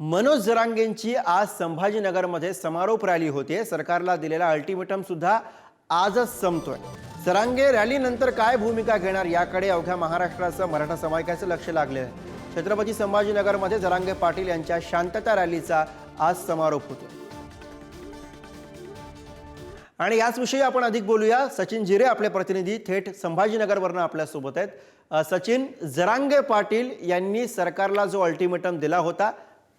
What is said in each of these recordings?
मनोज जरांगेंची आज संभाजीनगरमध्ये समारोप रॅली होते। सरकारला दिलेला अल्टिमेटम सुद्धा आजच संपतोय। जरांगे रॅलीनंतर काय भूमिका घेणार याकडे अवघ्या महाराष्ट्राचं मराठा समाजाचं लक्ष लागले आहे। छत्रपती संभाजीनगरमध्ये जरांगे पाटील यांच्या शांतता रॅलीचा आज समारोप होतो आणि याच विषयी आपण अधिक बोलूया। सचिन जिरे आपले प्रतिनिधी थेट संभाजीनगरवरून आपल्या सोबत आहेत। सचिन, जरांगे पाटील यांनी सरकारला जो अल्टिमेटम दिला होता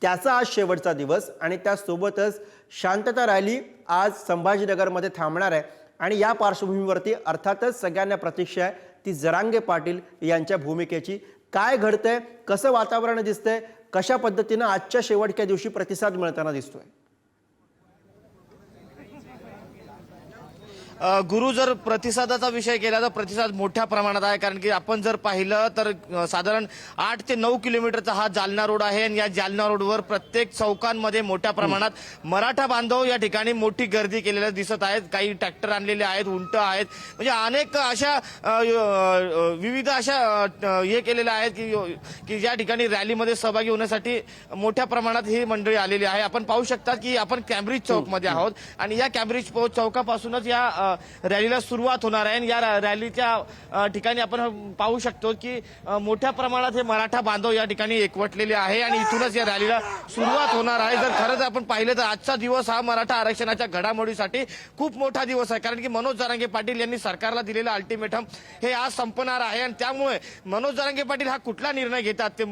त्याचा आज शेवटचा दिवस आणि त्यासोबतच शांतता रॅली आज संभाजीनगरमध्ये थांबणार आहे आणि या पार्श्वभूमीवरती अर्थातच सगळ्यांना प्रतीक्षा आहे ती जरांगे पाटील यांच्या भूमिकेची। काय घडतंय, कसं वातावरण दिसतंय, कशा पद्धतीने आजच्या शेवटच्या दिवशी प्रतिसाद मिळताना दिसतोय? गुरु, जर प्रतिसादाचा विषय केला तर प्रतिसाद मोठ्या प्रमाणात आहे, कारण की आपण जर पाहिलं तर साधारण 8 ते 9 किलोमीटरचा हा जालना रोड आहे आणि या जालना रोडवर प्रत्येक चौकांमध्ये मोठ्या प्रमाणात मराठा बांधव या ठिकाणी मोठी गर्दी केलेल्या दिसत आहेत। काही ट्रॅक्टर आणलेले आहेत, उंट आहेत, म्हणजे अनेक अशा विविध अशा हे केलेल्या आहेत की ज्या ठिकाणी रॅलीमध्ये सहभागी होण्यासाठी मोठ्या प्रमाणात ही मंडळी आलेली आहे। आपण पाहू शकता की आपण कॅम्ब्रिज चौकमध्ये आहोत आणि या कॅम्ब्रिज चौकापासूनच या रॅलीला सुरुवात होणार आहे आणि या रॅलीच्या ठिकाणी आपण पाहू शकतो की मोठ्या प्रमाणात हे मराठा बांधव या ठिकाणी एकवटलेले आहे आणि इथूनच या रॅलीला सुरुवात होणार आहे। जर खरंच आपण पाहिलं तर आजचा दिवस हा मराठा आरक्षणाच्या घडामोडीसाठी खूप मोठा दिवस आहे, कारण की मनोज जरांगे पाटील यांनी सरकारला दिलेला अल्टिमेटम हे आज संपणार आहे आणि त्यामुळे मनोज जरांगे पाटील हा कुठला निर्णय घेतात, ते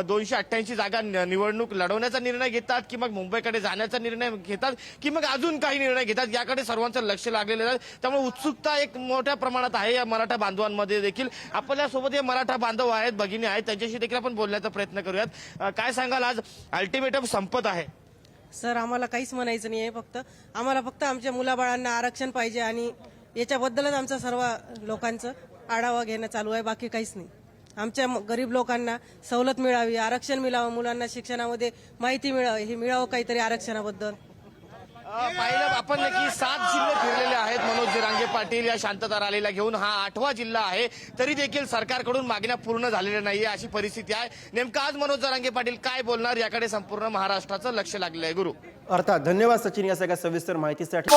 288 जागा निवडणूक लढवण्याचा निर्णय घेतात की मग मुंबईकडे जाण्याचा निर्णय घेतात की मग अजून काही निर्णय घेतात, याकडे सर्वांचं लक्ष लागलेलं आहे। त्यामुळे उत्सुकता एक मोठ्या प्रमाणात आहे या मराठा बांधवांमध्ये देखील। आपल्यासोबत हे मराठा बांधव आहेत, भगिनी आहेत, त्यांच्याशी देखील आपण बोलण्याचा प्रयत्न करूयात। काय सांगाल, आज अल्टिमेटम संपत आहे? सर, आम्हाला काहीच म्हणायचं नाही आहे, आम्हाला फक्त आमच्या मुलाबाळांना आरक्षण पाहिजे आणि याच्याबद्दलच आमचं सर्व लोकांचं आढावा घेणं चालू आहे, बाकी काहीच नाही। आमच्या गरीब लोकांना सवलत मिळावी, आरक्षण मिळावं, मुलांना शिक्षणामध्ये माहिती मिळावी, हे मिळावं काहीतरी आरक्षणाबद्दल। पाहिलं आपण की 7 जिल्हे फिरलेले आहेत मनोज जरांगे पाटील या शांतता रॅलीला घेऊन। हा 8वा जिल्हा आहे, तरी देखील सरकारकडून मागण्या पूर्ण झालेल्या नाहीये अशी परिस्थिती आहे। नेमकं आज मनोज जरांगे पाटील काय बोलणार याकडे संपूर्ण महाराष्ट्राचं लक्ष लागलं आहे। गुरु, अर्थात धन्यवाद सचिन या सगळ्या सविस्तर माहितीसाठी।